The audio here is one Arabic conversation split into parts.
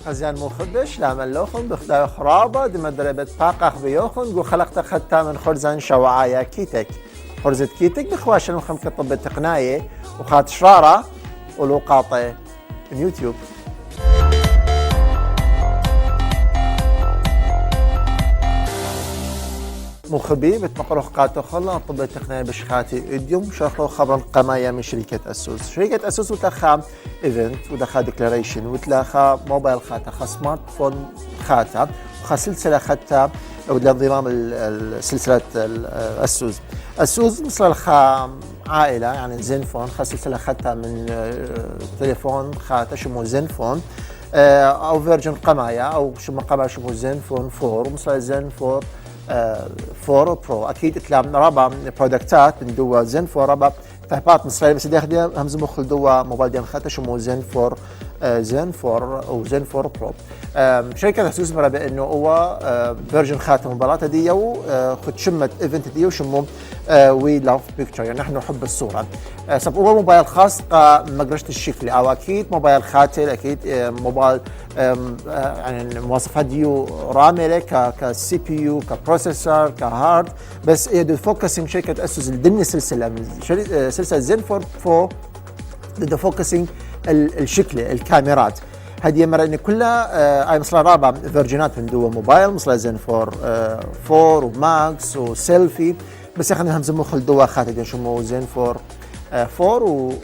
خزيان مخبش لعمل لوخن بخدای خرابه دمدره بد پاقخ بیوخن گو خلقت خدتا من خرزان شوعايا كيتك خرزت كيتك بخواش المخم كطب التقناية وخات شرارة ولوقاطة اليوتيوب. مخبي بتمقروخ قاتو خلا طب التقنية بشخاتي اديوم شرحوا خبر القماية من شركة اسوس. شركة اسوس وتلخا ايفنت وتلخا ديكلاريشن وتلخا موبايل خاتا خا سمارت فون خاتا وخا سلسلة خاتا ولنظام سلسلة اسوس. اسوس مثل خا عائلة يعني زينفون خا سلسلة خاتا من تليفون خاتا شمو زينفون او فيرجن قماية او شمو قماية شمو زينفون 4 مثل زين 4 برو اكيد تلام رابع برودكتات من دوا زين 4 رابع تهبات مصرية بس داخل همز مخل دوا موبايل ديال خاطر شمو زين 4 زين 4 او زين 4 برو. شركة اسوس مرة بانه هو فيرجن خاتم موبايلات دي وخد شمت ايفنت دي وشمو وي لاف بيكتشر يعني نحن نحب الصورة. سب هو موبايل خاص مقرشة الشكل او اكيد موبايل خاتل اكيد موبايل يعني مواصفات ديو رامله كسي بي يو كبروسيسور كهارد بس يدو فوكسينج شركة اسوس الدنيا سلسلة سلسلة زين 4 برو بدو فوكسينج الشكل الكاميرات هذه مرة إن كلها أي مثلا رابع فيرجنات من دوا موبايل مثلا زين 4 وماكس وسيلفي بس احنا همزمو خل دوا خاتم شمو زين 4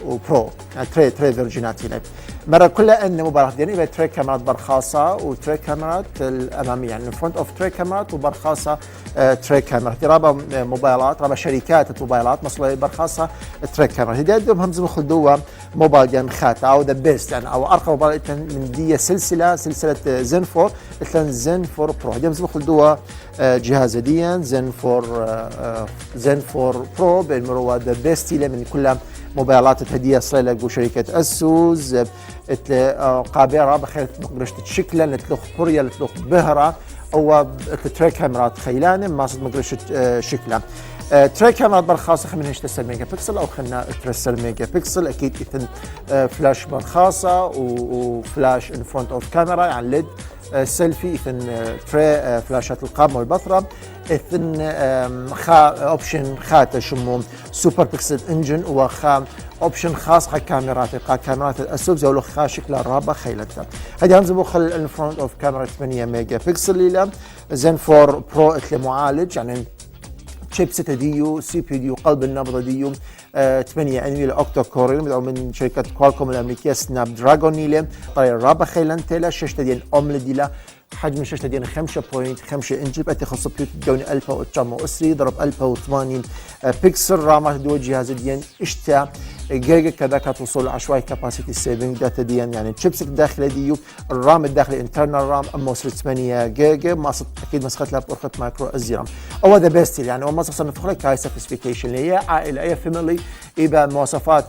وبرو يعني تري فيرجنات هنا مرة كلها ان موبايلات ديالي يبقى تري كاميرات برخاصة وتري كاميرات الامامية يعني فرونت اوف تري كاميرات وبرخاصة تري كاميرات رابع موبايلات رابع شركات الموبايلات مثلا برخاصة تري كاميرات هدي عندهم همزم خدوها موبايل ديال خاتا او ذا بيست يعني او ارقى موبايل من دي سلسلة زين 4 مثلا زين 4 برو هدي همزم خدوها جهاز ديان زين 4 برو بالمروا ذا بيست من كلها موبايلات الهدية صلة جو شركة أسوس قابرة بخير مقدرش تشكلها لتلوخ قرية لتلوخ بهرة أو تري كاميرات خيلانة ما صد مقدرش شكلها تري كاميرات برخاصة خمين هشتسل ميجا بكسل أو خلنا ترسل ميجا بكسل أكيد إثن فلاش برخاصة وفلاش إن فرونت أوف كاميرا يعني ليد سيلفي إثن تري فلاشات القامة والبطرة إثن خا أوبشن خاتا شمو سوبر بيكسل إنجن وخا أوبشن خاص حق كاميرات الأسوب زولو خا شكل الرابع خيلتها هذه همزة بوخل الفرونت أوف كاميرا 8 ميجا بكسل ليلة زين 4 برو إثل معالج يعني شيبسيت ديو سي بي ديو قلب النبضة ديو 8 انمي اوكتا كوريل مدعو من شركة كوالكوم الامريكية سناب دراجون نيلة طريقة الرابع خيلان تيلا شاشة ديال اومليد ديلا حجم الشاشة ديال 5.5 انش بأتي خاصة بيوت دوني 1900 ضرب 1080 بيكسل رامات دو جهاز ديال اشتا جيجا كذا كتوصل عشوائي كاباسيتي سيفنج داتا ديان يعني الشيبسيت الداخلي ديو الرام الداخلي انترنال رام اما وصلت 8 جيجا ما اكيد مسخت لها بأرخة مايكرو اس رام او ذا بيست يعني هو مصر نفخ لك هاي سوفيستيكيشن اللي هي عائله اي فاميلي يبقى مواصفات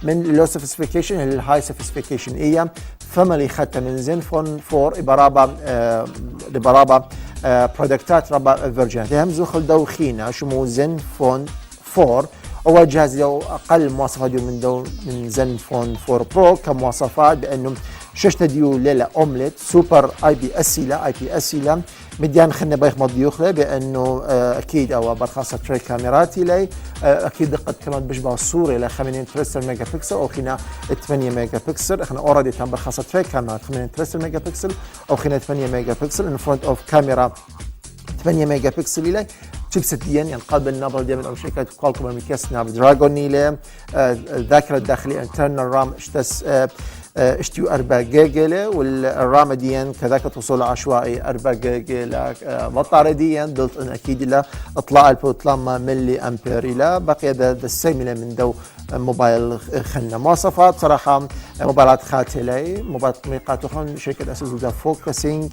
من لو سوفيستيكيشن للهاي سوفيستيكيشن هي فاميلي خدتها من زين فون 4 برابا برودكتات رابع فيرجنات هم زخل دوخينا شمو زين فون 4 أول جهاز له أقل مواصفات من زين فون 4 برو كمواصفات بأنه شاشة ديو ليلة أومليت سوبر اي بي اس لا مديان خلنا بايخ مضي يخلى بأنه أكيد أو برخاصة تري كاميراتي لي أكيد دقة كمان بشبه الصورة إلى 8 ميجا بكسل أو خلينا 8 ميجا بكسل إحنا أوريدي تم برخاصة تري كاميرات 8 ميجا بكسل أو خلينا 8 ميجا بكسل إن فرونت أوف كاميرا 8 ميجا بكسل لي شيبسيت ديان يعني قلب النبض ديال من شركة كوالكوم الامريكية سناب دراجون نيلة الذاكرة الداخلية انترنال رام اشتيو 4 جيجا والرام ديان كذاك توصل عشوائي 4 جيجا بطارية ديان بلت ان اكيد لا اطلاع البوتلام ملي امبير الى بقي ده السيميلة من دو موبايل خلنا مواصفات صراحة موبايلات خاتلة موبايلات ميقات خن شركة اسوس دا فوكسينج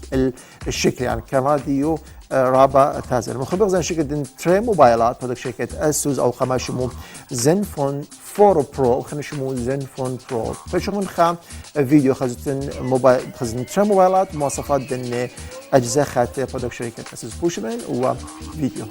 الشكل يعني كاميرا ديو رابع تازل المخبر زين شركة تري موبايلات هذاك شركة اسوس او خما شمو زين فون 4 برو وخنا شمو زين فون برو فشو من خام فيديو خزتن موبايل خزتن تري موبايلات مواصفات دن اجزاء خاتلة هذاك شركة اسوس بوشمان وفيديو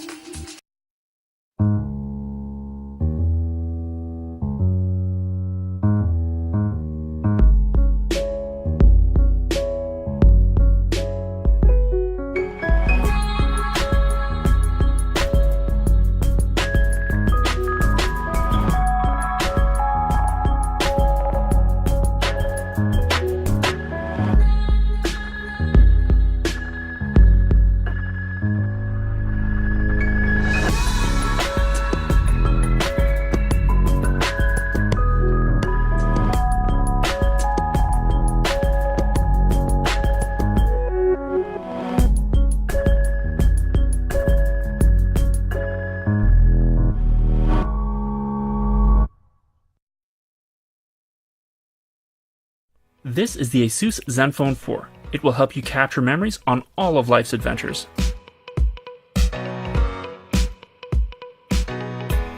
This is the Asus Zenfone 4. It will help you capture memories on all of life's adventures.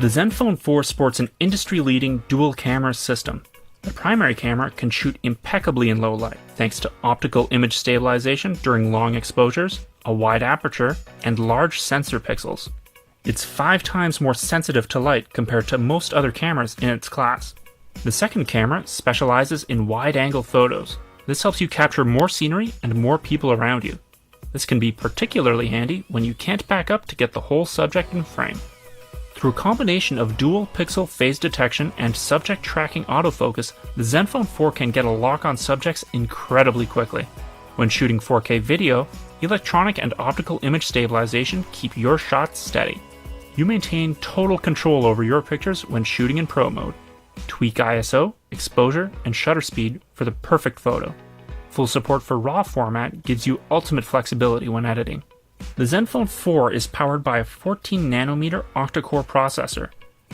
The Zenfone 4 sports an industry-leading dual-camera system. The primary camera can shoot impeccably in low light thanks to optical image stabilization during long exposures, a wide aperture, and large sensor pixels. It's 5 times more sensitive to light compared to most other cameras in its class. The second camera specializes in wide-angle photos. This helps you capture more scenery and more people around you. This can be particularly handy when you can't back up to get the whole subject in frame. Through a combination of dual pixel phase detection and subject tracking autofocus, the Zenfone 4 can get a lock on subjects incredibly quickly. When shooting 4K video, electronic and optical image stabilization keep your shots steady. You maintain total control over your pictures when shooting in pro mode. Tweak ISO, exposure, and shutter speed for the perfect photo. Full support for RAW format gives you ultimate flexibility when editing. The Zenfone 4 is powered by a 14nm octa-core processor.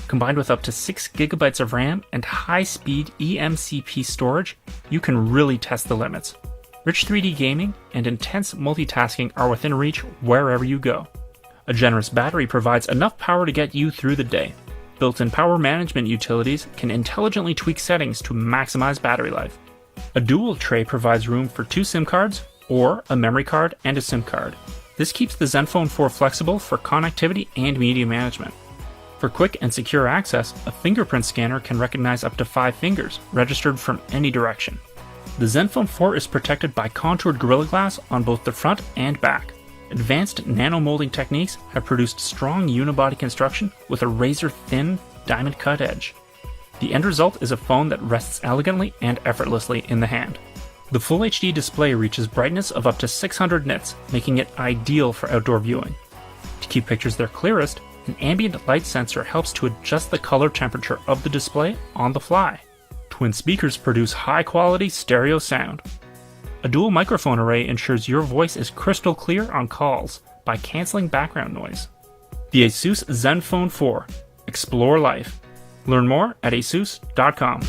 Combined with up to 6GB of RAM and high-speed eMCP storage, you can really test the limits. Rich 3D gaming and intense multitasking are within reach wherever you go. A generous battery provides enough power to get you through the day. Built-in power management utilities can intelligently tweak settings to maximize battery life. A dual tray provides room for 2 SIM cards, or a memory card and a SIM card. This keeps the Zenfone 4 flexible for connectivity and media management. For quick and secure access, a fingerprint scanner can recognize up to 5 fingers, registered from any direction. The Zenfone 4 is protected by contoured Gorilla Glass on both the front and back. Advanced nano-molding techniques have produced strong unibody construction with a razor-thin, diamond-cut edge. The end result is a phone that rests elegantly and effortlessly in the hand. The Full HD display reaches brightness of up to 600 nits, making it ideal for outdoor viewing. To keep pictures their clearest, an ambient light sensor helps to adjust the color temperature of the display on the fly. Twin speakers produce high-quality stereo sound. A dual microphone array ensures your voice is crystal clear on calls by canceling background noise. The Asus Zenfone 4. Explore life. Learn more at asus.com.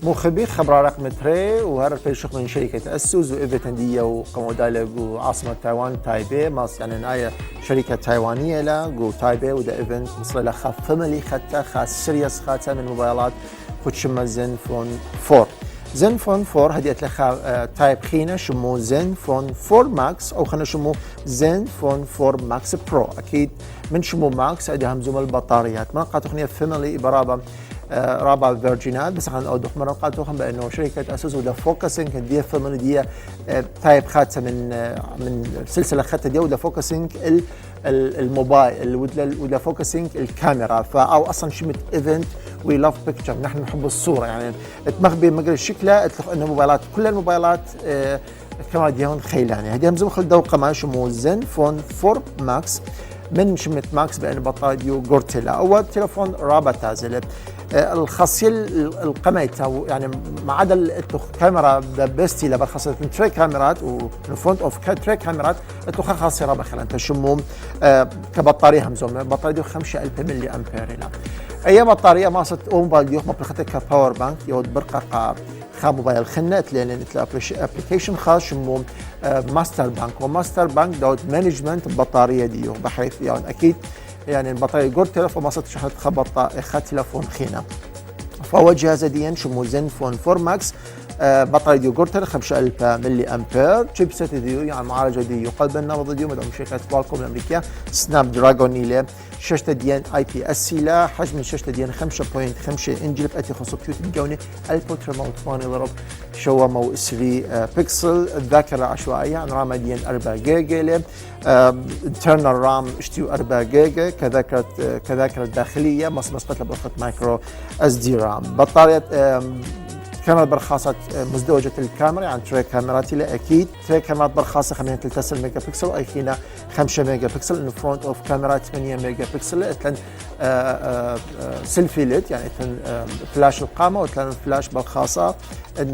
مخبي خبر رقم تري وهذا الفيشق من شركة أسوس وإيفيتندية وقمودالة وعاصمة تايوان تايبي ماس يعني نهاية شركة تايوانية لا جو تايبي وده إيفنت مصر له خاف فاميلي خدته خاص سيريس خاته من موبايلات خدشمة زنفون 4 زنفون 4 هديت لها تايب خينة شمو زنفون 4 ماكس أو خلينا شمو زنفون 4 ماكس برو أكيد من شمو ماكس عندها همزوم البطاريات منقطة تقنية فاميلي برابة رابع فيرجينات بس عن أوضح مرة قالتوهم بأنه شركة أسوس وده فوكسينج دي فاميلي دي تايب خاتة من سلسلة خاتة دي وده فوكسينج الموبايل وده فوكسينج الكاميرا أو أصلا شمت إيفنت وي لاف بيكتشر نحن نحب الصورة يعني تمخبي مجرى الشكلة إنه موبايلات كل الموبايلات كما ديون خيلاني هدي همزم خل دوقة ما شمو زنفون 4 ماكس من شمت ماكس بأن بطاريو غورتيلا أول تلفون رابط تازل الخاصية القميتة يعني ما عدا الكاميرا بستي لبا خاصة تري كاميرات والفرونت اوف تري كاميرات التوخا خاصية رابع خلان تشموم كبطارية همزوم بطارية 5000 ملي أمبير لا أي بطارية ما صت موبايل يوم بخطة كباور بانك يود برقة خا موبايل خنات لأن أبليكيشن خاص شموم ماستر بانك وماستر بانك دوت مانجمنت بطارية ديو بحيث يعني أكيد يعني البطارية قول تلفون ما صرت شحنت خا تلفون خينا فهو جهاز ديان شمو زنفون 4 ماكس بطارية ديو قول 5000 ملي أمبير شيبسيت ديو يعني معالجة ديو قلب النبض ديو مدعو شركة كوالكوم الأمريكية سناب دراجون إلى شاشة ديان IPS لا حجم الشاشة ديان 5.5 إنج بأتي خصوصية الجونة البوتر ماوت 1 ضرب شو مو 3 بكسل الذاكرة عشوائية عن رام ديان 4 جيجا internal رام اشتيو 4 جيجا كذاكرة داخلية مسقط لبطاقة مايكرو SD رام بطارية كاميرا برخاصة مزدوجة الكاميرا يعني تري كاميرات لا أكيد تري كاميرات برخاصة 13 ميجا بكسل وأيخينا 5 ميجا بكسل إن فرونت أوف كاميرا 8 ميجا بكسل إتلن سيلفي ليت يعني إتلن فلاش القامة وإتلن فلاش برخاصة إن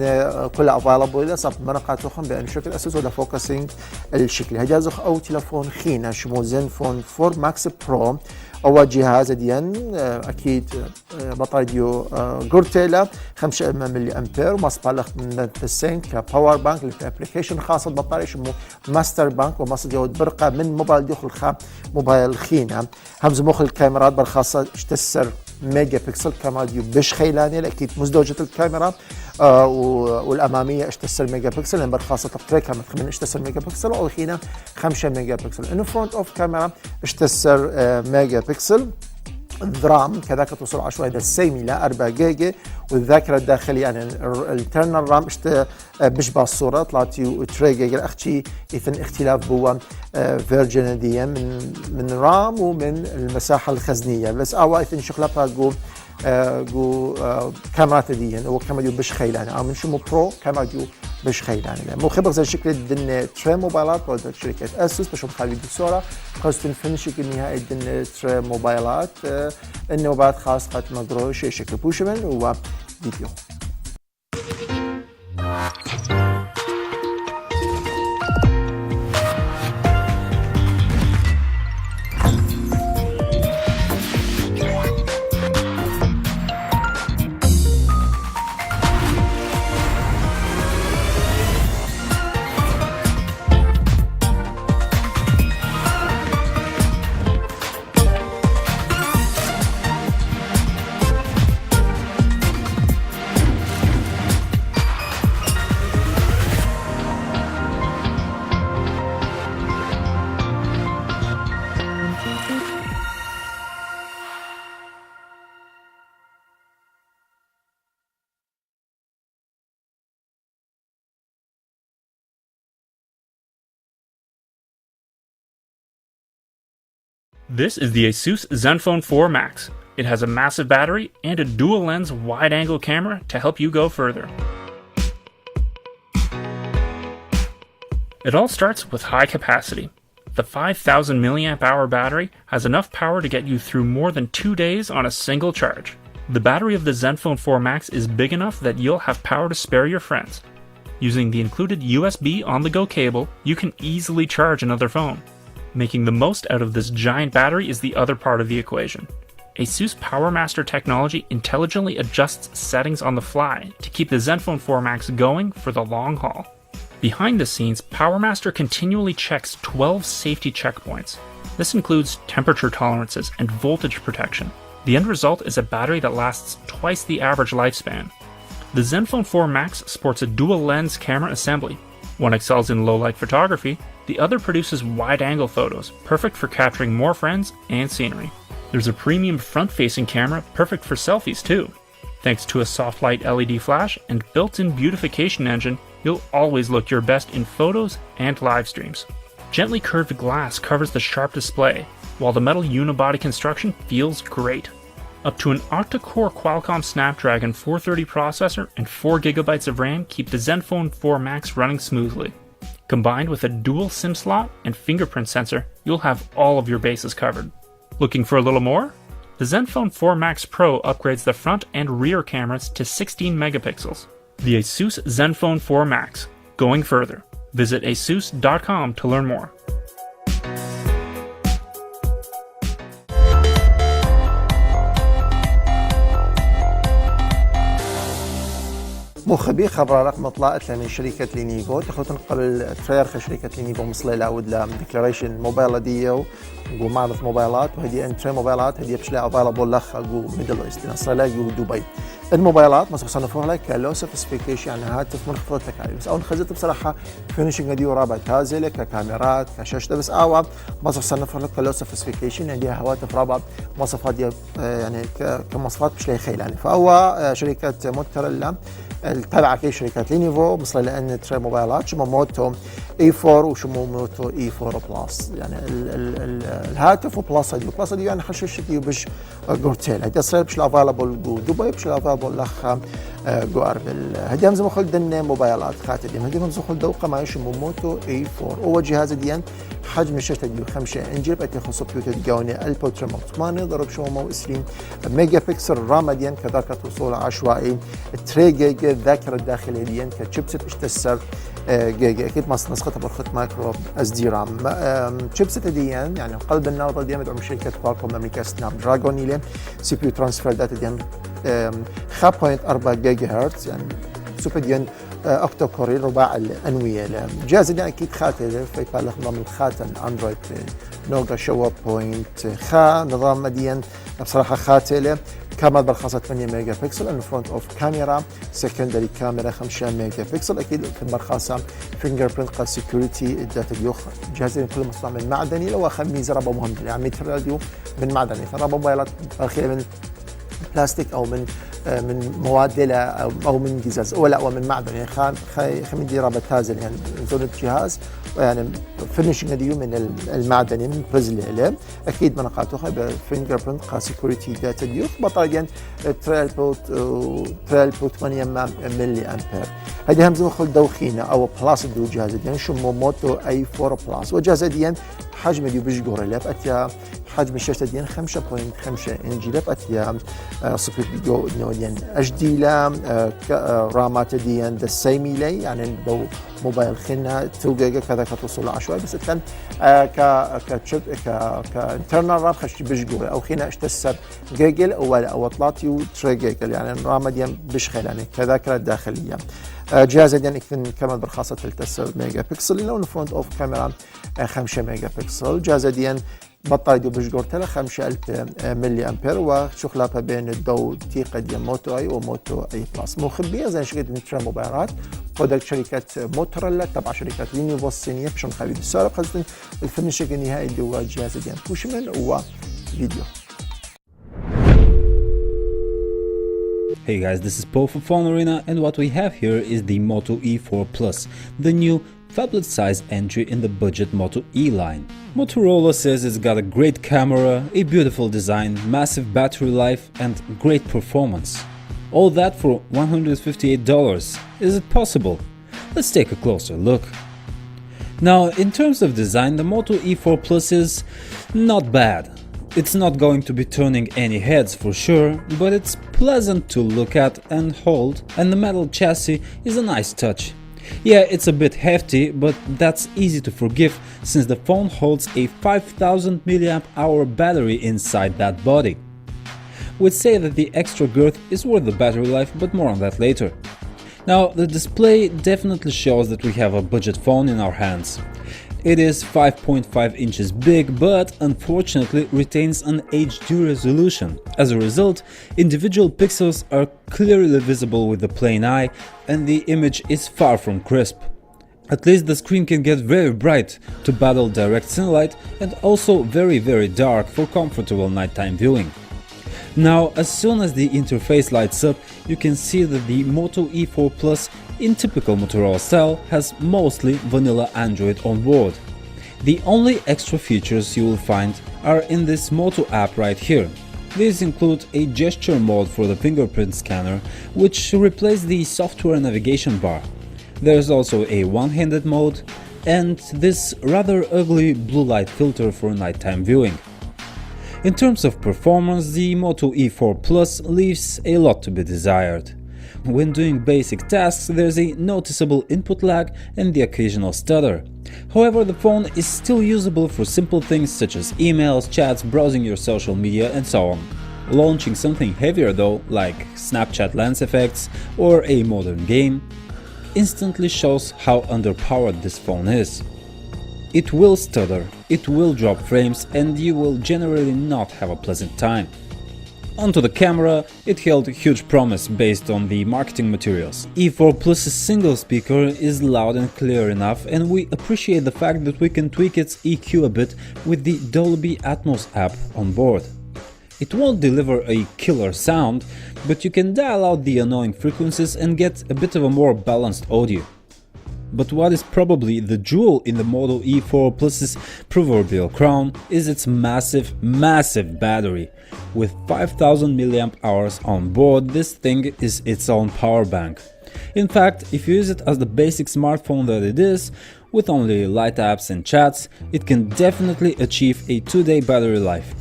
كلها أفايلبل صاب منقاتهم بأن شكل أساس ولا فوكسينج الشكل هجازخ أو تلفون خينا شمو زنفون 4 ماكس برو أو جهاز ديان أكيد بطارية جورتيلا 5 ملي أمبير ومصباح من السين كباور بانك للأبليكيشن خاصة بطارية شمو ماستر بانك ومصدر جود برقة من موبايل دخل موبايل خينا همز مخ الكاميرات بالخاصة اشتسر ميجا بكسل كاميرا ديو بش خيلاني أكيد مزدوجة الكاميرا والأمامية اشتسر ميجا بكسل لأن برخاصة تقريبا كاميرا خمين اشتسر ميجا بكسل وخينا 5 ميجا بكسل إنه فرونت أوف كاميرا اشتسر ميجا بكسل الرام كذاك توصل عشوائي ده السيمي لا 4 جيجا والذاكرة الداخلية يعني الانترنال رام بشبه الصورة طلعتي 3 جيجا أختي إذن اختلاف بوا فيرجن دي من رام ومن المساحة الخزنية بس أوا إذن شغلتها جو كاميرات دي هو كاميرا بش خيلاني أو من شو برو كاميرا بش خيلاني مو خبر زي شكل دن تري موبايلات ولا شركة أسوس بشوف خالد الصورة قصة الفنش النهائي دن تري موبايلات إنه بعد خاص قد مقروش شكل بوشمن وفيديو This is the Asus Zenfone 4 Max. It has a massive battery and a dual-lens wide-angle camera to help you go further. It all starts with high capacity. The 5,000 mAh battery has enough power to get you through more than 2 days on a single charge. The battery of the Zenfone 4 Max is big enough that you'll have power to spare your friends. Using the included USB on-the-go cable, you can easily charge another phone. Making the most out of this giant battery is the other part of the equation. Asus PowerMaster technology intelligently adjusts settings on the fly to keep the Zenfone 4 Max going for the long haul. Behind the scenes, PowerMaster continually checks 12 safety checkpoints. This includes temperature tolerances and voltage protection. The end result is a battery that lasts twice the average lifespan. The Zenfone 4 Max sports a dual-lens camera assembly. One excels in low-light photography, the other produces wide-angle photos, perfect for capturing more friends and scenery. There's a premium front-facing camera, perfect for selfies too. Thanks to a soft light LED flash and built-in beautification engine, you'll always look your best in photos and live streams. Gently curved glass covers the sharp display, while the metal unibody construction feels great. Up to an octa-core Qualcomm Snapdragon 430 processor and 4GB of RAM keep the Zenfone 4 Max running smoothly. Combined with a dual SIM slot and fingerprint sensor, you'll have all of your bases covered. Looking for a little more? The Zenfone 4 Max Pro upgrades the front and rear cameras to 16 megapixels. The Asus Zenfone 4 Max. Going further. Visit asus.com to learn more. مخبي خبر رقم طلعت من شركة لينيفو تاخذ قبل تريرخ شركة لينيفو مصلي لاود لا ديكلاريشن موبايل ديو جو معرض موبايلات وهدي انتري موبايلات هدي بشلا افايلبل لخ جو ميدل ايست نصلا جو دبي الموبايلات ما صنفوها لك كلو سوفيستيكيشن يعني هاتف منخفض التكاليف بس اول خزت بصراحه فينيشنج ديو رابع تازله ككاميرات كشاشه بس اوا ما صنفوها لك كلو سوفيستيكيشن عندها هواتف رابع مواصفات دي يعني كمواصفات مش لاقي خيل يعني فهو شركه موتوريلا التابعه كي شركه لينيفو مصلي لان تري موبايلات شمو موتو اي 4 وشمو موتو اي 4 بلس يعني الهاتف وبلس ديو يعني حشش ديو بش جورتيل هدي صار بش افايلبل جو دبي بش افايلبل رابو لخ جوار هديهم زي ما قلت دن موبايلات خاتم هديهم زي ما قلت دوقة ما يشمو موتو اي 4 هو جهاز ديان حجم الشاشة ديو 5 انجي بأتي خصو بيوتة دقاوني البوتر مطماني ضرب شو مو 20 ميجا بكسل رام ديان كذلك توصول عشوائي 3 جيجا الذاكرة الداخلية ديان كتشيبسيت اشتسر جيجا اكيد ما نسختها برخط مايكرو اس دي رام تشيبسيت ديان يعني قلب النهضة ديان مدعوم شركة كوالكوم امريكا سناب دراجون الى سي بي يو ترانسفير داتا ديان 5.4 جيجا هرتز يعني سوبر ديان اوكتو كوري رباع الانويه الجهاز اللي اكيد خاتم في بالغ نظام الخاتم اندرويد نوغا شوا بوينت خا نظام مدين بصراحه خاتله كاميرا بالخاصه 8 ميجا بكسل انه فرونت اوف كاميرا سكندري كاميرا 5 ميجا بكسل اكيد في بالخاصه فينجر برنت قا سكيورتي الداتا ديوخ الجهاز كله مصنوع من معدني لو خميزه ربا مهم يعني راديو من معدني ترى موبايلات اخيرا من بلاستيك او من مواد او من قزاز ولا ومن معدن يعني خميدي رابط هازل يعني زون الجهاز يعني فينيشنج ديو من المعدني من برزل له اكيد منقاته بفينجر برنت قا سيكوريتي داتا ديو بطاريا 8 ملي امبير هذه همزه خل دوخينه او بلاس دو جهاز يعني شو موتو اي 4 بلاس وجهاز ديان حجم ديو بجور له اتيا حجم الشاشه ديان 5.5 انجي له اتيا صفر جو نوديان اتش دي لا رامات ديان دسيمي لي يعني دو موبايل خلنا 2 جيجا كذا كتوصل عشوائي بس الثاني كتشيب كانترنال رام خش بجور او خلنا اشتسر جيجل او طلاتيو 3 جيجا يعني رام ديان بشخل يعني كذاكره داخليه جهاز ديان يكون كمان بالخاصه 3 ميجا بكسل لو فرونت اوف كاميرا 5 ميجا بكسل جهاز ديان بطارية دو بجور تلا 5000 ملي امبير وشخلافها بين الدو تيقة ديال موتو اي وموتو اي بلاس مخبية زي شركة نترا موبايلات قدرت شركة موتوريلا تبع شركة لينوفو الصينية بشن خبيب السعر قصدن الفنشة النهائي دو جهاز ديال كوشمن هو فيديو. Hey guys, this is Paul from Phone Arena and what we have here is the Moto E4 Plus, the new phablet size entry in the budget Moto E line. Motorola says it's got a great camera, a beautiful design, massive battery life and great performance. All that for $158. Is it possible? Let's take a closer look. Now, in terms of design, the Moto E4 Plus is not bad. It's not going to be turning any heads for sure, but it's pleasant to look at and hold, and the metal chassis is a nice touch. Yeah, it's a bit hefty, but that's easy to forgive since the phone holds a 5000 mAh battery inside that body. We'd say that the extra girth is worth the battery life, but more on that later. Now, the display definitely shows that we have a budget phone in our hands. It is 5.5 inches big, but unfortunately retains an HD resolution. As a result, individual pixels are clearly visible with the plain eye and the image is far from crisp. At least the screen can get very bright to battle direct sunlight and also very dark for comfortable nighttime viewing. Now, as soon as the interface lights up, you can see that the Moto E4 Plus in typical Motorola style has mostly vanilla Android on board. The only extra features you will find are in this Moto app right here. These include a gesture mode for the fingerprint scanner, which replaces the software navigation bar. There's also a one-handed mode and this rather ugly blue light filter for nighttime viewing. In terms of performance, the Moto E4 Plus leaves a lot to be desired. When doing basic tasks, there's a noticeable input lag and the occasional stutter. However, the phone is still usable for simple things such as emails, chats, browsing your social media and so on. Launching something heavier though, like Snapchat lens effects or a modern game, instantly shows how underpowered this phone is. It will stutter, it will drop frames and you will generally not have a pleasant time. Onto the camera, it held huge promise based on the marketing materials. E4 Plus's single speaker is loud and clear enough and we appreciate the fact that we can tweak its EQ a bit with the Dolby Atmos app on board. It won't deliver a killer sound, but you can dial out the annoying frequencies and get a bit of a more balanced audio. But what is probably the jewel in the Moto E4 Plus's proverbial crown is its massive battery. With 5000 mAh on board, this thing is its own power bank. In fact, if you use it as the basic smartphone that it is, with only light apps and chats, it can definitely achieve a 2-day battery life.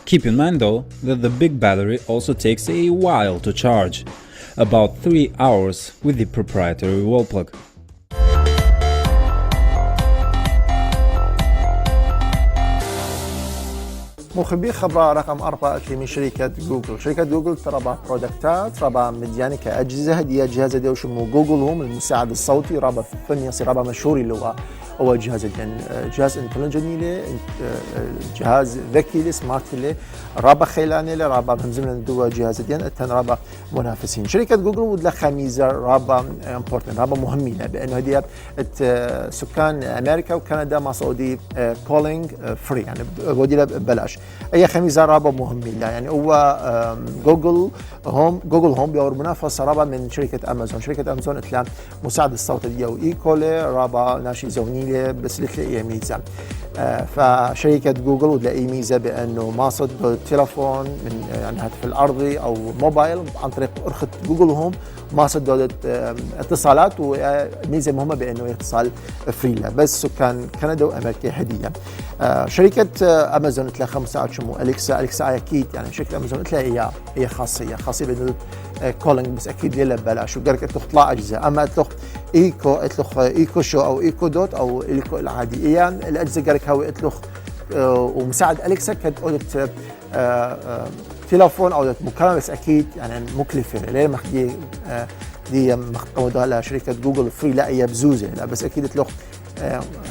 Keep in mind though that the big battery also takes a while to charge, about 3 hours with the proprietary wall plug. مخبي خبر رقم 4 من شركة جوجل. شركة جوجل ترى برودكتات ربا مديانة كأجهزة هدية. جهاز هدية وشمو جوجل هوم المساعد الصوتي ربا فني يصير ربا مشهور اللي هو جهاز هدية. جهاز انتليجنت جهاز ذكي سمارت اللي ربا خيلاني اللي ربا همزمنا دوا جهاز هدية التن ربا منافسين. شركة جوجل ودلا خميزة ربا امبورتنت ربا مهمة بأنه هدية سكان أمريكا وكندا مع سعودي كولينج فري يعني ودي ببلاش. اي خميزه رابا مهمه يعني هو جوجل هوم بيور منافسه رابا من شركه امازون. شركه امازون تلا مساعد الصوت ديو ايكولي رابا ناشي زونيله بس لتلاقي ميزه. فشركه جوجل وتلاقي ميزه بانه ماصد التليفون من يعني هاتف الارضي او موبايل عن طريق ارخه جوجل هوم ماصد دولة اتصالات وميزه مهمه بانه اتصال فري بس سكان كندا وامريكا هديه. شركه امازون تلا 5 شمو اليكسا اكيد يعني شركه امازون تلاقي هي خاصيه بانه كولينج بس اكيد ليله ببلاش وقالك تطلع اجهزه. اما اطلق ايكو شو او ايكو دوت او ايكو العادي يعني الاجهزه قالك هو اطلق ومساعد اليكسا كانت قلت تليفون او مكالمه بس اكيد يعني مكلفه ليه مخدي دي مخطوطه على شركه جوجل فري لا هي بزوزه لا بس اكيد تلوخ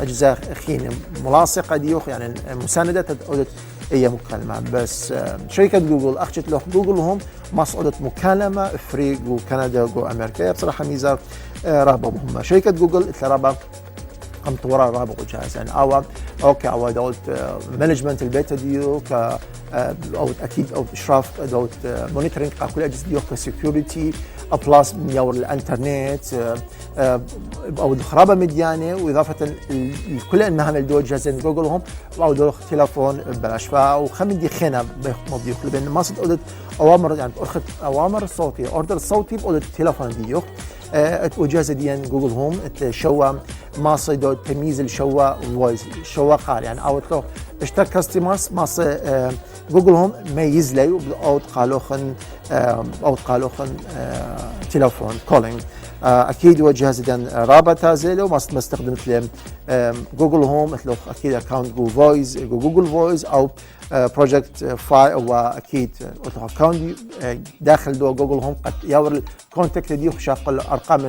اجزاء خينه ملاصقه ديوخ يعني مسانده تقول هي مكالمه بس شركه جوجل اخذت له جوجل هم مصعده مكالمه فري جو كندا جو امريكا بصراحه ميزه رابطه مهمه. شركه جوجل رابطه قمت وراء رابط جهاز يعني اوكي او دولت مانجمنت البيت ديو ك او اكيد او اشراف دولت مونيتورنج كل اجهزه ديو كسكيورتي بلس من يور الانترنت او الخرابه مديانه واضافه كل المهام اللي دول جهازين جوجل هم او دول تليفون ببلاش. وخمن دي خينا مضيوخ لان ما صد قلت اوامر يعني اخذ اوامر صوتيه اوردر صوتي بقول التليفون ديو وجهاز ديان جوجل هوم شوا ما صيدو تمييز الشوا فويس شوا قال يعني او تلو اشترك كاستمرز ما جوجل هوم ميز لي او قالوخن تليفون كولينج اكيد وجهاز ديان رابط هذا ما استخدمت له جوجل هوم مثل اكيد اكونت جو فويس جوجل فويس او بروجكت فاي او اكيد اكونت داخل دو جوجل هوم قد يور الكونتاكت دي شاف الارقام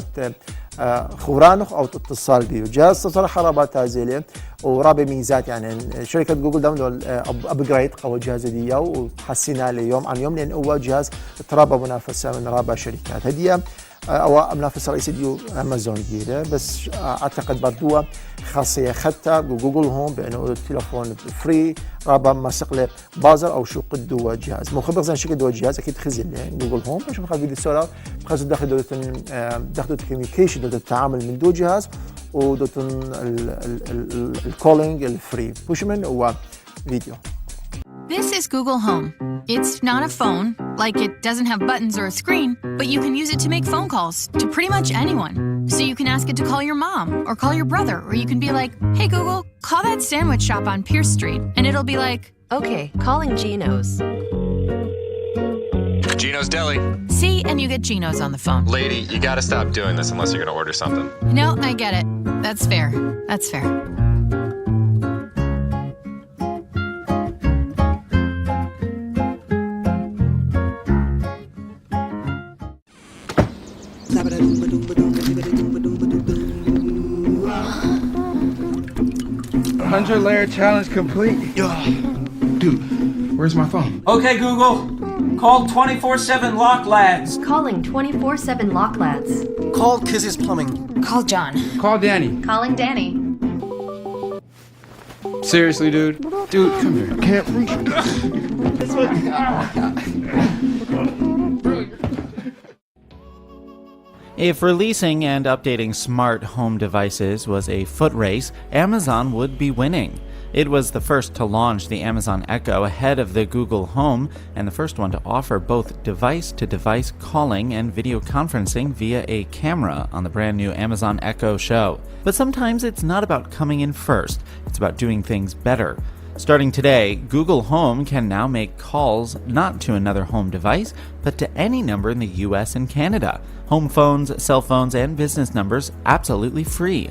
خورانخ او اتصال بيه. جهاز صراحه رابط هذا ورابط ميزات يعني شركه جوجل داون ابجريد قوى الجهاز دي وحسينا له يوم عن يوم لان هو جهاز ترابى منافسه من رابع شركات هديه او منافسه رئيسي ديو امازون جيده بس اعتقد برضو خاصيه خدتها جوجل هوم بانه التليفون فري رابع مسق له بازر او شو قدو جهاز مخبر زين شكل دو جهاز اكيد خزن جوجل هوم باش نخلي فيديو سولار خاص داخل دوله داخل الكوميونيكيشن دوله التعامل من دو جهاز ودوله الكولينج الفري وش من هو فيديو. This is Google Home. It's not a phone, like it doesn't have buttons or a screen, but you can use it to make phone calls to pretty much anyone. So you can ask it to call your mom or call your brother, or you can be like, hey Google, call that sandwich shop on Pierce Street. And it'll be like, okay, calling Gino's. Gino's Deli. see, and you get Gino's on the phone. Lady, you gotta stop doing this unless you're gonna order something. No, I get it. That's fair. That's fair. $100-layer challenge complete. Dude, where's my phone? Okay, Google. Call 24/7 Lock Lads. Calling 24/7 Lock Lads. Call Kizzy's Plumbing. Call John. Call Danny. Calling Danny. Seriously, dude? Dude, come here. Can't reach. If releasing and updating smart home devices was a foot race, Amazon would be winning. It was the first to launch the Amazon Echo ahead of the Google Home, and the first one to offer both device-to-device calling and video conferencing via a camera on the brand new Amazon Echo Show. But sometimes it's not about coming in first, it's about doing things better. Starting today, Google Home can now make calls not to another home device, but to any number in the US and Canada. Home phones, cell phones, and business numbers absolutely free.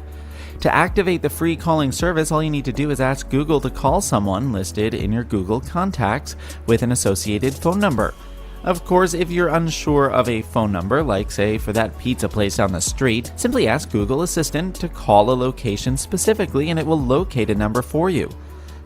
To activate the free calling service, all you need to do is ask Google to call someone listed in your Google contacts with an associated phone number. Of course, if you're unsure of a phone number, like say for that pizza place down the street, simply ask Google Assistant to call a location specifically and it will locate a number for you.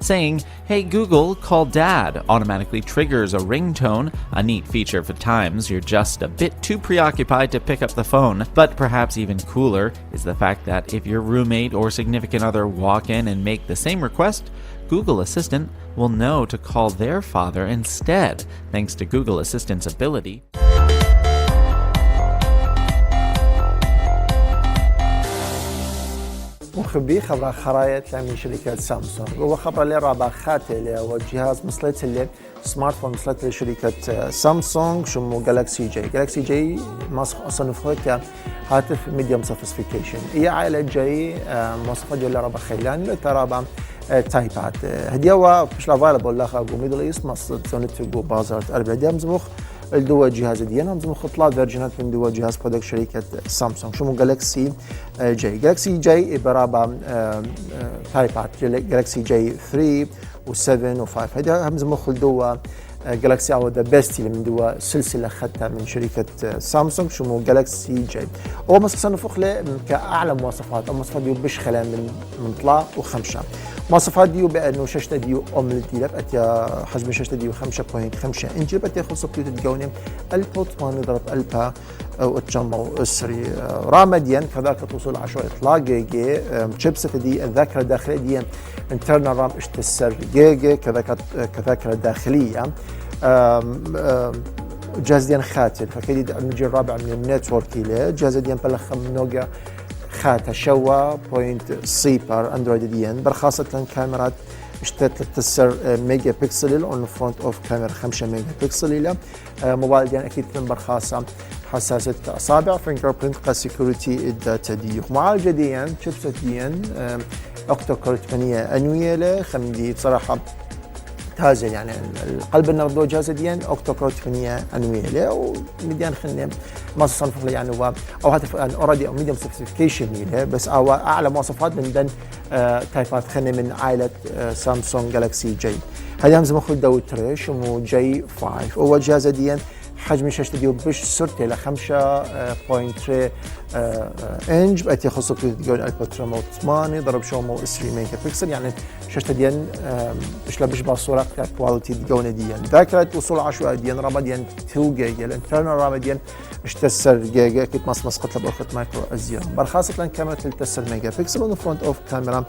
Saying, "Hey Google, call Dad," automatically triggers a ringtone, a neat feature for times you're just a bit too preoccupied to pick up the phone. But perhaps even cooler is the fact that if your roommate or significant other walk in and make the same request, Google Assistant will know to call their father instead, thanks to Google Assistant's ability. مخبي خبر خرائط من شركة سامسونج وخبر اللي رابع خاتل والجهاز مصلت اللي سمارت فون مصلت لشركة سامسونج شمو جالاكسي جي مصنفه كهاتف ميديوم سوفيستيكيشن هي عائلة جاي مواصفات اللي رابع خيلاني لترابع تايبات هديوا مش لافايلبل لاخا جو ميدل ايست مصلت زونت جو بازارت اربع ديام مزمخ الدوا جهاز دينا مزمخ ثلاث فيرجنات من دوا جهاز برودكت شركة سامسونج شمو جالاكسي جاي برابع تايبات جالاكسي جي 3 و7 و5 هذا هم زمخ الدوا جالاكسي او ذا بيست اللي من دوا سلسله اخذتها من شركه سامسونج شمو جالاكسي جي هو مصنف له كاعلى مواصفات او مواصفات ديو بشخله من طلا وخمسه مواصفات ديو بانه شاشه ديو اومليد ديو حجم شاشه ديو 5.5 انش بتي خصو بيوت تجوني البوت ما نضرب البا وتجمع اسري رامديا كذلك توصل 10 اطلاق جيجا شيبسيت دي الذاكره الداخليه دي انترنال رام اشتسر جيجا كذاكره داخليه جهاز ديان خاتل فكيد المجي الرابع من النتورك له جهاز ديان بلخ نوجا خاتا شوا بوينت سيبر اندرويد ديان برخاصه كاميرات اشتت 3 ميجا بكسل اون فرونت اوف كاميرا 5 ميجا بكسل له موبايل ديان اكيد برخاصه حساسه اصابع فينجر برنت كسكيورتي الداتا دي معالجه ديان شيبسيت ديان اوكتا كور 8 انويه له خمدي بصراحه تازل يعني القلب النردو جهاز ديان اوكتا كور 8 انويه له ومديان خلينا ما صنف له يعني هو او هاتف اوريدي او ميديوم سوفيستيكيشن له بس هو اعلى مواصفات من دن تايبات خلينا من عائله سامسونج جالاكسي جي هذا همز مخل دو تريش ومو جي 5 هو جهاز ديان حجم شاشة ديو بش سرتي ل 5.3 انش بأتي خصو بيديون البا 8 ضرب شو مو 3 ميجا بكسل يعني شاشة ديان بش لبش باصورة كواليتي ديون ديان ذاكرة وصول عشوائي ديان رام ديان 2 جيجا الانترنال رام ديان اشتسر جيجا كيف مسقط لبأخت مايكرو ازيان برخاصة لان كاميرا 3 ميجا بكسل ونفرونت اوف كاميرا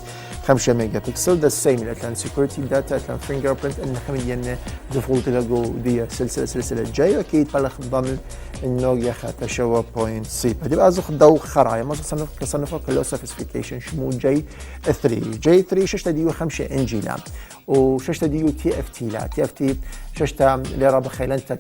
5 ميجا بكسل ذا سيم لان سيكوريتي داتا لان فينجر برنت ان خمديان ديفولت لقو دي سلسلة جاي اكيد بلخ ضمن النوجيا خاتا شوا بوينت سيب هدي بقى زخ دو خرايا ما تصنفه كلو سوفيستيكيشن شمو جي 3 شاشة ديو 5 انجي لا وشاشة ديو تي اف تي لا تي اف تي شاشة اللي راه بخيلنتا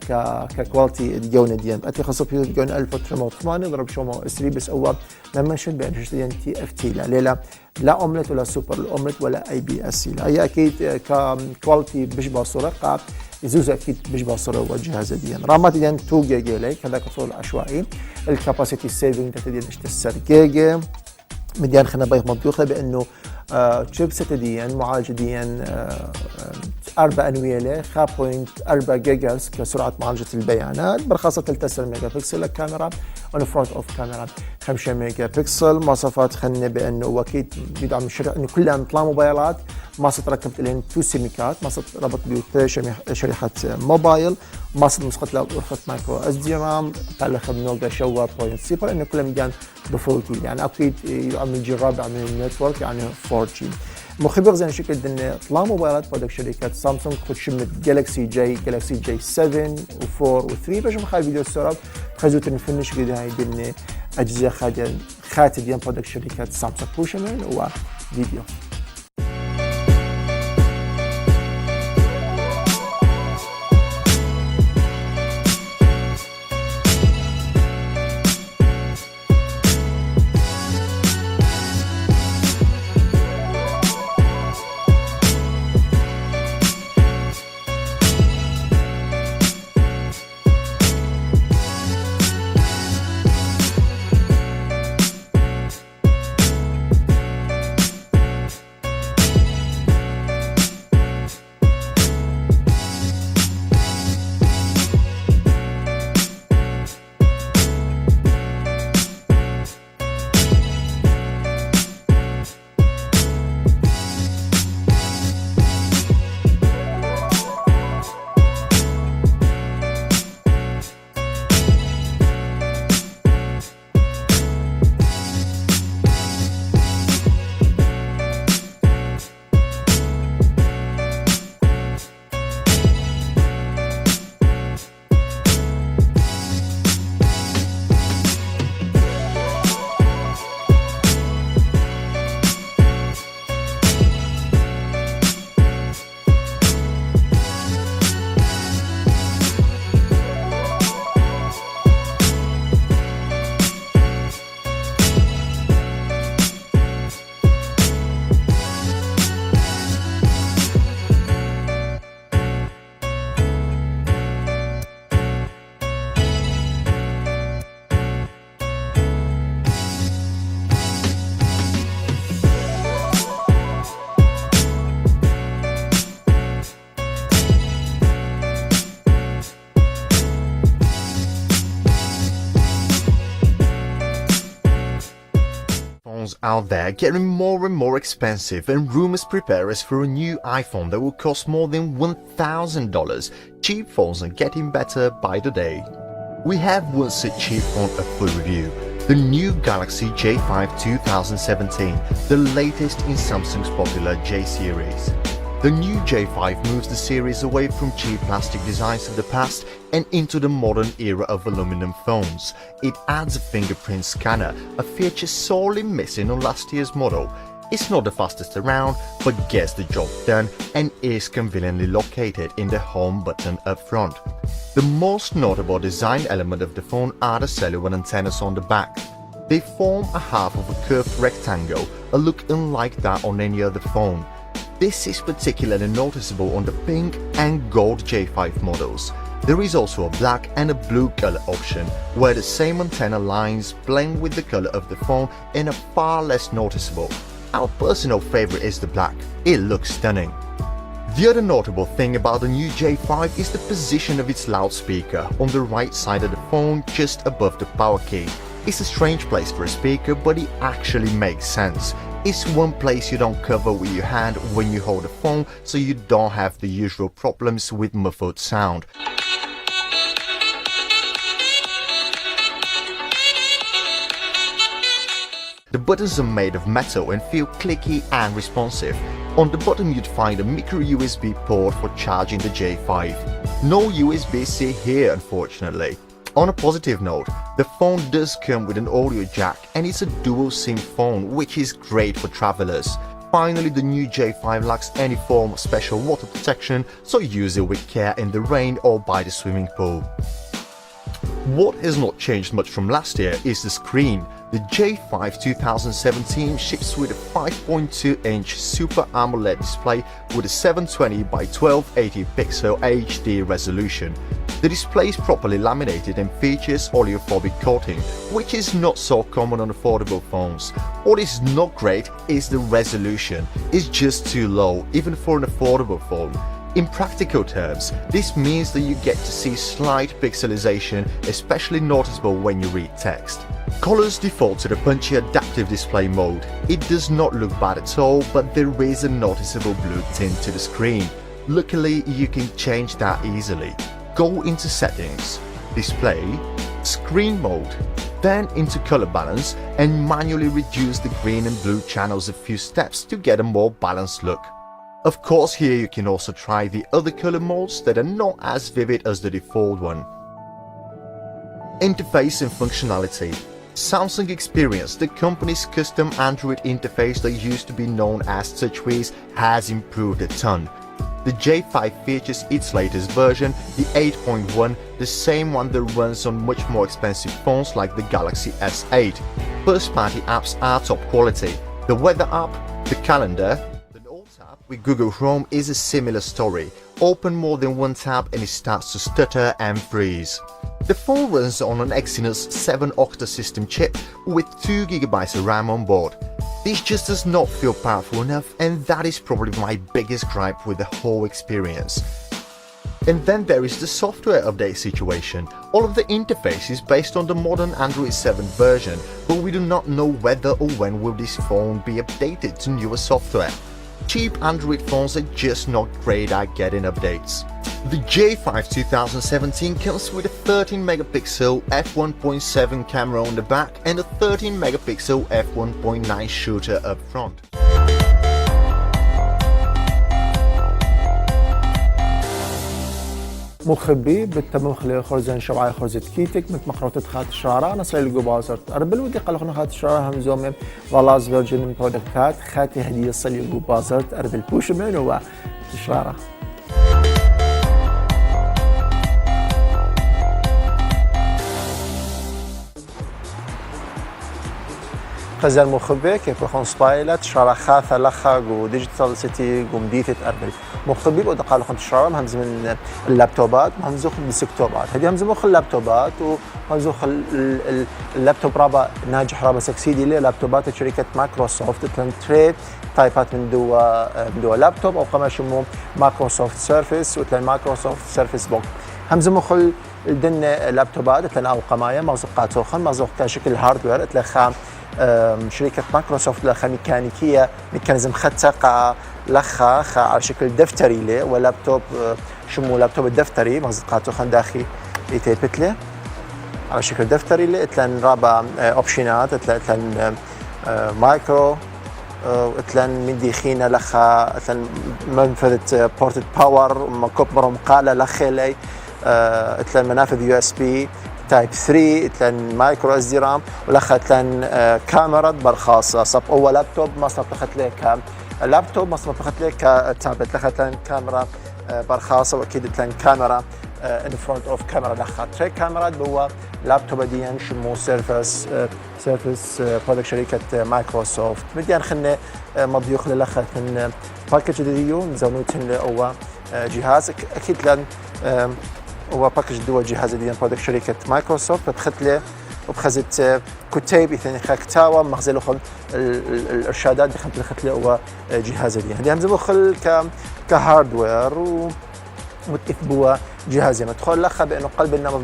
ككواليتي ديون ديان اتي خاصو بيو ديون 1008 ضرب شو مو 3 بس هو لما شد بان شاشة ديان تي اف تي لا لا اومليت ولا سوبر اومليت ولا اي بي اس لا هي اكيد ككواليتي بشبه صورة يزوز اكيد بيشبه صوره والجهاز ديان رامات ديان 2 جيجا لي كذاك صور عشوائي الكاباسيتي سيفنج ديان اشتسر جيجا مديان خلينا بايخ منطوق بانه شيبسيت ديان معالجه ديان 4 انويه له 5.4 جيجا كسرعه معالجه البيانات برخاصه 3 ميجا بكسل الكاميرا اون فرونت اوف كاميرا 5 ميجا بكسل مواصفات خلينا بانه اكيد بيدعم الشركه انه كلها مطلع موبايلات ما ركبت لهم 2 سيميكات ما ربط بيه شريحه موبايل ما مسقط له رخصه مايكرو اس دي رام بلخ بنوجا شوا بوينت سيبر انه كلهم مديان ديفولتي يعني اكيد يعمل الجيل الرابع من النتورك يعني 4G مخبر زين شكل دنا طلع موبايلات برودكت شركات سامسونج خد شمت جالاكسي جي 7 و4 و3 باش مخاي فيديو السراب خزوت نفنش قد هاي دنا أجهزة خاتم ديان برودكت شركة سامسونج بوشمان وفيديو. Out there getting more and more expensive, and rumors prepare us for a new iPhone that will cost more than $1,000. Cheap phones are getting better by the day. We have one such cheap phone up for review, the new Galaxy J5 2017, the latest in Samsung's popular J series. The new J5 moves the series away from cheap plastic designs of the past and into the modern era of aluminum phones. It adds a fingerprint scanner, a feature sorely missing on last year's model. It's not the fastest around, but gets the job done and is conveniently located in the home button up front. The most notable design element of the phone are the cellular antennas on the back. They form a half of a curved rectangle, a look unlike that on any other phone. This is particularly noticeable on the pink and gold J5 models. There is also a black and a blue color option, where the same antenna lines blend with the color of the phone and are far less noticeable. Our personal favorite is the black. It looks stunning. The other notable thing about the new J5 is the position of its loudspeaker on the right side of the phone, just above the power key. It's a strange place for a speaker, but it actually makes sense. It's one place you don't cover with your hand when you hold the phone, so you don't have the usual problems with muffled sound. The buttons are made of metal and feel clicky and responsive. On the bottom you'd find a micro USB port for charging the J5. No USB-C here, unfortunately. On a positive note, the phone does come with an audio jack, and it's a dual SIM phone, which is great for travelers. Finally, the new J5 lacks any form of special water protection, so use it with care in the rain or by the swimming pool. What has not changed much from last year is the screen. The J5 2017 ships with a 5.2-inch Super AMOLED display with a 720 by 1280 pixel HD resolution. The display is properly laminated and features oleophobic coating, which is not so common on affordable phones. What is not great is the resolution. It's just too low, even for an affordable phone. In practical terms, this means that you get to see slight pixelization, especially noticeable when you read text. Colors default to the punchy adaptive display mode. It does not look bad at all, but there is a noticeable blue tint to the screen. Luckily, you can change that easily. Go into Settings, Display, Screen Mode, then into Color Balance and manually reduce the green and blue channels a few steps to get a more balanced look. Of course, here you can also try the other color modes that are not as vivid as the default one. Interface and functionality. Samsung Experience, the company's custom Android interface that used to be known as TouchWiz, has improved a ton. The J5 features its latest version, the 8.1, the same one that runs on much more expensive phones like the Galaxy S8. First-party apps are top quality. The weather app, the calendar, the Notes app with Google Chrome is a similar story. Open more than one tab and it starts to stutter and freeze. The phone runs on an Exynos 7-octa system chip with 2GB of RAM on board. This just does not feel powerful enough, and that is probably my biggest gripe with the whole experience. And then there is the software update situation. All of the interface is based on the modern Android 7 version, but we do not know whether or when will this phone be updated to newer software. Cheap Android phones are just not great at getting updates. The J5 2017 comes with a 13-megapixel f1.7 camera on the back and a 13-megapixel f1.9 shooter up front. مخبي بالتمام خلي خرزان شبعي خرزة كيتك مت مخروطة خات الشعراء نصلي الجوبازرت أربل ودي قال خنا خات الشعراء هم زومم والله فيرجن من برودكتات خاتي هدية صلي الجوبازرت أربل بوش من هو الشعراء. خزان مخبي كيف يكون سبايلت شارع خاثة لخا جو ديجيتال سيتي جو مديتة أربل مخبي بقدر قالوا خنت الشارع مهمز من اللابتوبات مهمزوخ من السكتوبات هدي همزوخ اللابتوبات ومهمزوخ اللابتوب رابع ناجح رابع سكسيدي ليه لابتوبات شركة مايكروسوفت تلان تري تايبات من دوا لابتوب أو كما يسموه مايكروسوفت سيرفيس وتلان مايكروسوفت سيرفيس بوك همزوخ الدن لابتوبات تلان أو قماية مغزوقات سوخن مغزوق كشكل هاردوير تلخام شركة مايكروسوفت لخا ميكانيكية ميكانيزم خطة لخا على شكل دفتري له ولابتوب شمو لابتوب الدفتري مغزقاته خان داخل يتبتله على شكل دفتري له اتلان رابع اوبشنات اتلان مايكرو اتلان مدي خينا لخا اتلان منفذة بورتد باور مكبر مقالة لخيلي اتلان منافذ يو اس بي تايب 3 اتلان مايكرو اس دي رام ولخا اتلان كاميرا برخاصة صب اول لابتوب مصنع تخت لك اللابتوب مصنع تخت لك تابلت لخا اتلان كاميرا برخاصة واكيد اتلان كاميرا ان فرونت اوف كاميرا لخا تري كاميرا بوا لابتوب ديان شمو سيرفيس برودكت شركة مايكروسوفت مديان خلنا مضيوخ للخا تن باكج ديو نزونوتن او جهاز اكيد لان هو باكج دوا جهاز ديان برودكت شركة مايكروسوفت بدخلت له وبخزت كتيب اثنين خاكتاوا مخزلو خل الارشادات دخلت له هو جهاز ديان هدي همزبو خل كهاردوير وتثبوا جهاز مدخل لخا بانه قلب النمط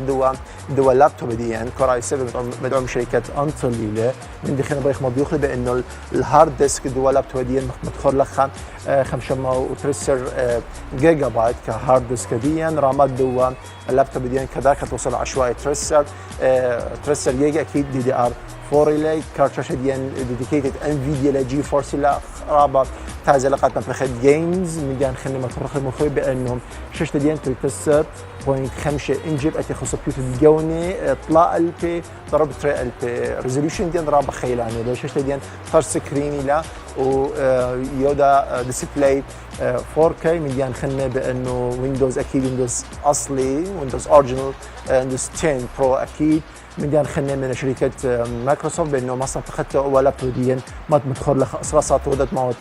دوا لابتوب ديان كوراي 7 مدعوم من شركه انتل من دخلنا بريخ مضيوخ بانه الهارد ديسك دوا لابتوب ديان مدخل لخا 513 جيجا بايت كهارد ديسك ديان رامات دوا اللابتوب ديان كذلك توصل عشوائي تريسر جيجا اكيد دي دي ار 4 ريلي كارت شاشه ديان ديديكيتد انفيديا لجي فورس لا رابط تازه لقات مفرخه جيمز مديان خلينا مفرخه مخوي بانهم شاشه ديان 13.5 انجب اتي خصو بيوت الجوني اطلاع البي ضرب تري البي ريزوليوشن ديان رابع خيلاني لو شاشه ديان تاتش سكريني لا ويودا ديسبلاي 4K مديان خلنا بانه ويندوز اكيد ويندوز اصلي ويندوز اوريجينال ويندوز 10 برو اكيد مديان خلنا من شركه مايكروسوفت بانه مصنع تخته ولا بروديان ما تدخل لك اصراصات ودت ماوت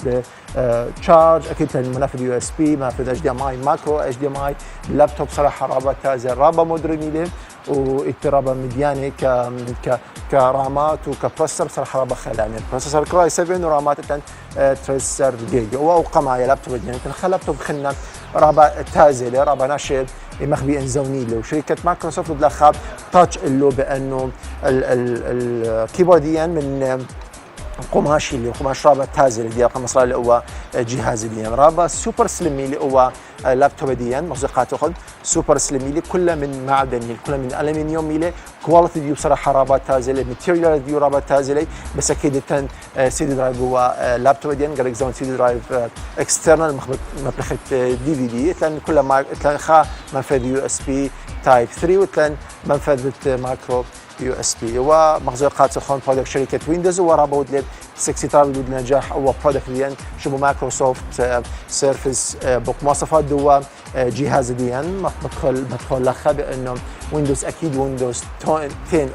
تشارج اكيد المنافذ يو اس بي منافذ اتش دي ام اي مايكرو اتش دي ام اي اللابتوب صراحه رابط تازه رابط مودرني له واترابا مديانه كرامات وكبروسيسور صراحه رابط خلاني بروسيسور كراي 7 ورامات 13 جيجا وقمايا لابتوب يعني تنخل لابتوب خلنا رابط تازه رابط ناشئ مخبي انزوني له شركه مايكروسوفت بدلخاب تاتش له بانه الكيبورديان من قماش اللي قماش رابط تازه اللي ديال 15 اللي هو جهاز ديان رابط سوبر سليمي اللي هو لابتوب ديان مصدقات اخذ سوبر سليمي اللي كله من معدن كله من الومنيوم اللي كواليتي ديو بصراحه رابط تازه الماتيريال ديو رابط تازه بس اكيد التن سي دي درايف هو لابتوب ديان قال اكزون سي دي درايف اكسترنال مبلغه دي في دي لان كله خا منفذ يو اس بي تايب 3 وتلان منفذ مايكرو USB ومخزون قاطع خون برودكت شركة ويندوز ورابط بود لب سكسيتار بود نجاح أو برودكت ديان شبه مايكروسوفت سيرفيس بوك مواصفات دوا جهاز ديان مدخل لخا بأنه ويندوز أكيد ويندوز 10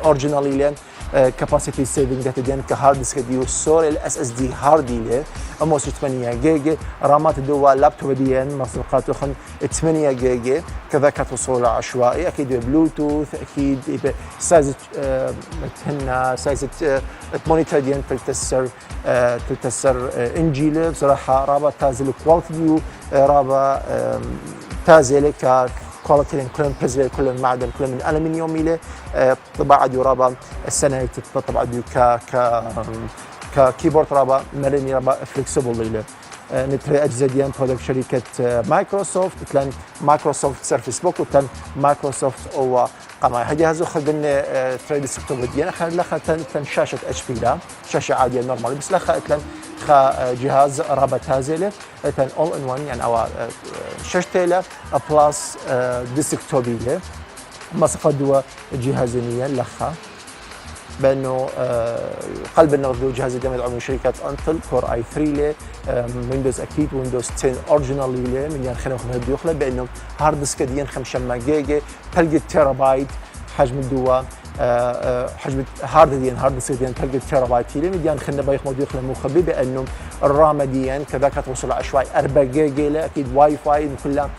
أوريجينالي لين كاباسيتي سيفنج داتا ديان كهارد ديسك ديو سور الاس اس دي هاردي له امو 8 جيجا رامات دوا لابتوب ديان مصداقات خن 8 جيجا كذا كتوصل عشوائي اكيد بلوتوث اكيد سايز متهنا سايز مونيتور ديان تلتسر انجيل بصراحه رابط تازل كواليتي ديو رابط تازل كواليتي كلهم بزل كلهم معدن كلهم من الومنيوم له طبعا ديو رابا السنه طبعا ديو كيبورد رابا مرني رابا فليكسبل له نتري اجهزه ديان برودكت شركه مايكروسوفت مثلا مايكروسوفت سيرفيس بوك وتن مايكروسوفت او قمع جهاز خدنا تري ديسكتوب ديان لخا شاشه اتش بي لا شاشه عاديه نورمال بس لخا جهاز رابط تازله تن اول ان 1 يعني او شاشته له بلس ديسكتوب له مواصفات دوا جهازيا لخا بانه قلب النغذ جهاز ديما من شركه انتل كور اي 3 له ويندوز اكيد ويندوز 10 اوريجينال له من خلينا ناخذ يخلى بانه هارد ديسك ديان 5 جيجا تلقى تيرا بايت حجم الدوا حجم هارد ديسك ديان تلقى تيرا بايت له مديان خلينا بايخ موديل خلينا مخبي بانه الرام ديان كذاك توصل عشوائي 4 جيجا له اكيد واي فاي كلها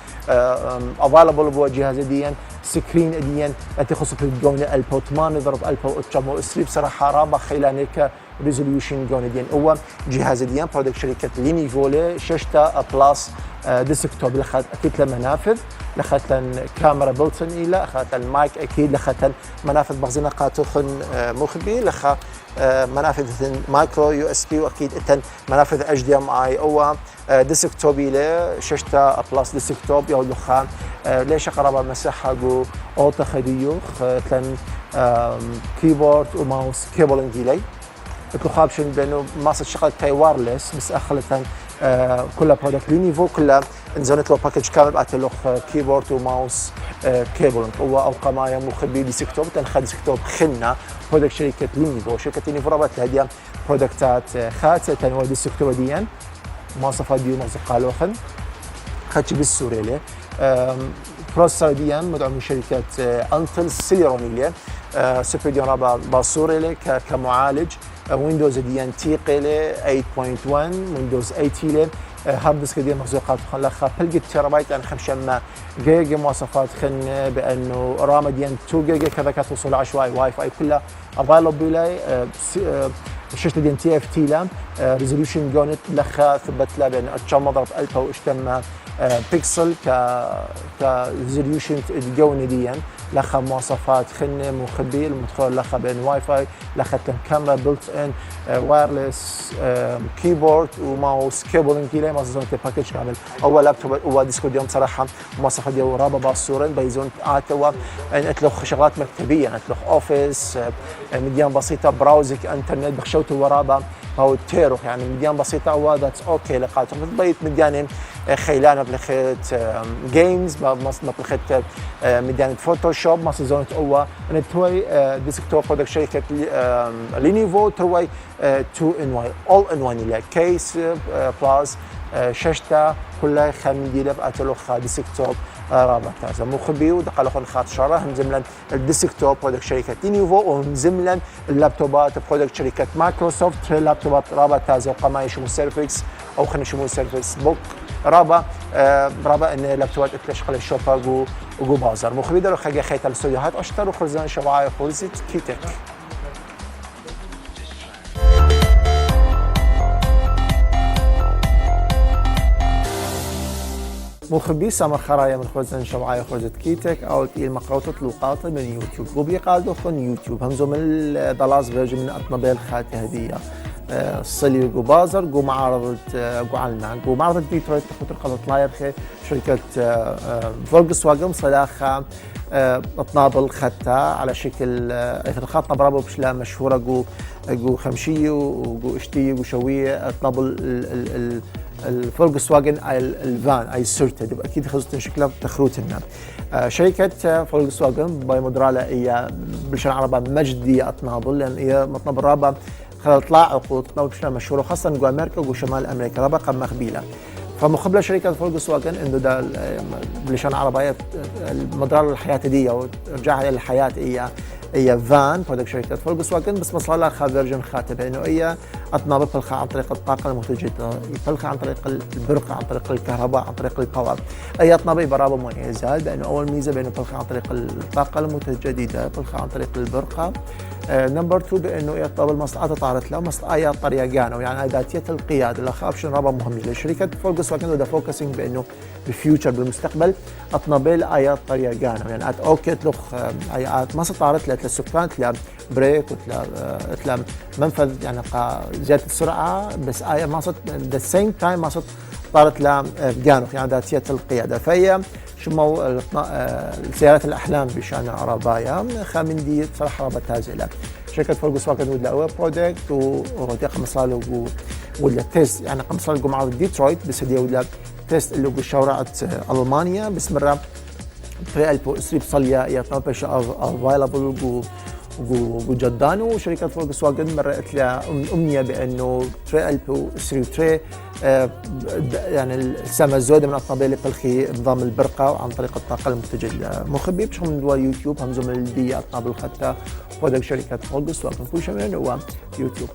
افيلبل بو جهاز ديان سكرين ديان تخص في الجون البو 8 ضرب البو 8 بصراحه رابع خيلانيك ريزوليوشن جون ديان هو جهاز ديان برودكت شركه لينيفو شاشته بلس ديسكتوب لخت اكيد لمنافذ لخت كاميرا بلتن الى اخذت المايك اكيد لخت منافذ مخزنه قاتخن مخبي لخ منافذ مايكرو يو اس بي واكيد منافذ اتش دي ام اي او ديسكتوب الى شاشته بلس ديسكتوب يا لخان ليش قرب مساحه جو اوتا خديو تن كيبورد وماوس كيبلنج ديلي الخابشن بانه ماسه شغله تاي وايرلس بس اخلتن كلها برودكت لينيفو كلها نزلت له باكج كامل بعت له كيبورد وماوس كيبلنج هو او قمايا مخبي ديسكتوب تنخد ديسكتوب خلنا برودكت شركه لينيفو شركه لينيفو ربط لها برودكتات خاصه تنوع ديسكتوب ديان مواصفات ديو قالوا خن خدش بالسوري له بروسيسور ديان مدعوم من شركه انتل سيليرونيليا سوبر ديان رابع باسوري له كمعالج ويندوز ديان تيقي له 8.1 ويندوز 8 له هارد ديسك ديال مخزوقات خلخها بلقت تيرابايت يعني 5 جيجا مواصفات خن بانه رام ديال 2 جيجا كذا كتوصل عشوائي واي فاي كلها افايلبل الشاشه ديال تي اف تي لام ريزوليوشن جونت لخا ثبت لها بان اتشام مضرب الفا واشتم بيكسل كريزوليوشن الجون ديان لخا مواصفات خن مخبي المدخل لخا بين واي فاي لخا كاميرا بلت ان وايرلس كيبورد وماوس كيبلنج كيلا مصدر باكج كامل اول لابتوب هو ديسكو ديوم صراحه مواصفات ديال رابا باصورين بيزون اتوا ان اتلخ شغلات مكتبيه اتلخ اوفيس مديان بسيطه براوزك انترنت بخشوت ورابا او تيرو يعني مديان بسيطه وذاتس اوكي لقاتهم بيت مديان خيلانه بلخيت جيمز مصنف بلخيت مديان فوتوشوب مص زونت هو ان توي ديسكتوب برودكت شركه لينيفو توي 2 ان 1 اول ان 1 الى كيس بلاس شاشته كلها خمديله باتلوخ ديسكتوب رابع تازه مخبي ودقل خن خاط شره همزملن الديسكتوب برودكت شركه لينيفو وهمزملن اللابتوبات برودكت شركه مايكروسوفت لابتوبات رابع تازه وقما يشمو سيرفكس او خلينا نشمو سيرفكس بوك رابع ان لابتوبات اتلشقل الشوبا وجو بازار مخبي دارو خاجه خيت الاستوديوهات اشتروا خرزان شبعاي خلصت كيتك مخبي سامر خرايا من خرزان شبعاي خرزت كيتك او تقيل مقروطة لوقاطة من يوتيوب وبي قال دخل يوتيوب همزو من الضلاز فيرجن من اطنبيل خاتي هدية صلي جو بازر جو معارضة جو علنا جو معارضة ديترويت تخوت القضاء لاير خي شركة فولكس واجن صلاخة اطنابل خطة على شكل الخطة برابو بشلا مشهورة جو خمشية وجو اشتية جو شوية اطنابل الفولكس واجن الفان اي سورتد اكيد خصوصا شكلها تخروتنا شركه فولكس واجن باي مدراله هي بالشان العربيه مجدي اطنابل لان هي مطنب الرابع خلال طلع عقود بشكل مشهور خاصه جو امريكا وشمال امريكا رابقه مخبيله فمقابله شركه فولكس واجن انه ده باللسان العربي المدار الحياه دي ورجعها للحياه هي فان برودكت شركه فولكس واجن بس وصل لها فيرجن خاتمه انه هي اطناب بتلقى عن طريق الطاقه المتجدده يطلقها عن طريق البرقه عن طريق الكهرباء عن طريق الباور هي اطناب برابه مميزات بانه اول ميزه بانه بتلقى عن طريق الطاقه المتجدده بتلقى عن طريق البرقه نمبر 2 بانه هي طاب المصنعات طارت لها مصنعات طريقانه يعني ذاتيه القياده اللي خافش رابه مهمه لشركه فولكس واجن وده فوكسنج بانه بالفيوتشر بالمستقبل اطنابيل ايات طريقانه يعني ات اوكي تلخ ايات ما صارت للسكان تلا بريك وتلا منفذ يعني زياده السرعه بس ايه ما صارت ذا سيم تايم ما صارت طارت لها جانوخ يعني ذاتيه القياده فهي شمو سيارات الاحلام بشان عربايا خامندي بصراحه رابط تازله شركه فولكس واجن ولا هو برودكت ودي قمصاله ولا تيست يعني قمصاله مع ديترويت بس هدي ولا تيست اللي بشوارع المانيا بسمرة في البوستريب صليا يطنبش افايلبل وجدانو شركه فولكس واجن مرقت لها امنيه بانه تري البو 3 تري يعني السما الزوده من الطابله بلخي نظام البرقه عن طريق الطاقه المتجدده مخبي بشكل من دول يوتيوب همزم الدي اطناب الخطه برودكت شركه فولكس واجن كل شيء هو يوتيوب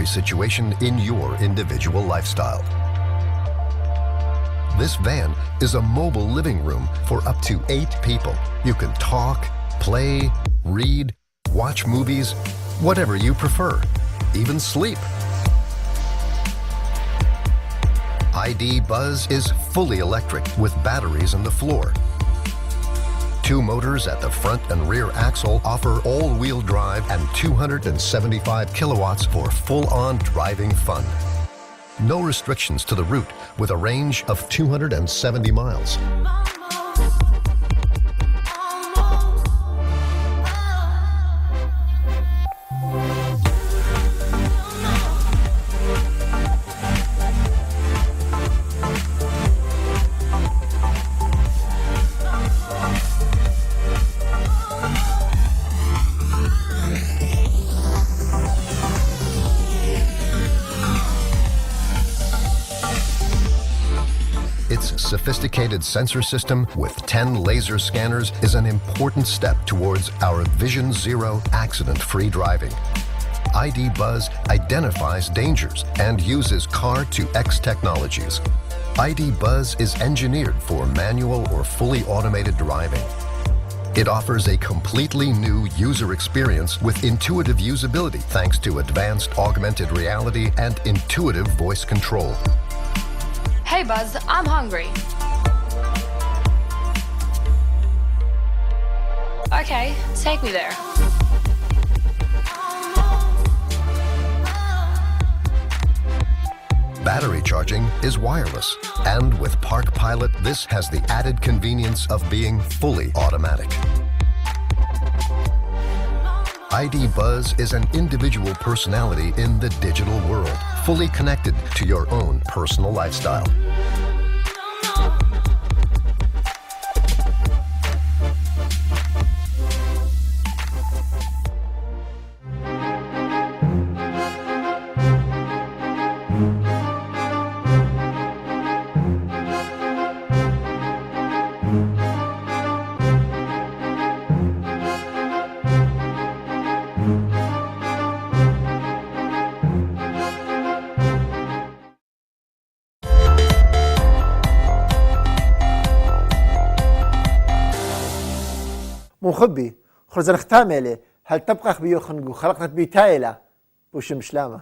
situation in your individual lifestyle. This van is a mobile living room for up to 8 people. You can talk, play, read, watch movies, whatever you prefer, even sleep. ID Buzz is fully electric with batteries in the floor. 2 motors at the front and rear axle offer all-wheel drive and 275 kilowatts for full-on driving fun. No restrictions to the route with a range of 270 miles. Its sophisticated sensor system with 10 laser scanners is an important step towards our Vision Zero accident-free driving. ID Buzz identifies dangers and uses Car-to-X technologies. ID Buzz is engineered for manual or fully automated driving. It offers a completely new user experience with intuitive usability thanks to advanced augmented reality and intuitive voice control. Hey Buzz, I'm hungry. Okay, take me there. Battery charging is wireless, and with Park Pilot, this has the added convenience of being fully automatic. ID Buzz is an individual personality in the digital world, fully connected to your own personal lifestyle. مخبي خرزن ختامله هل تبقى خبيو خنقو خلقت بيتايلة بوشم شلامة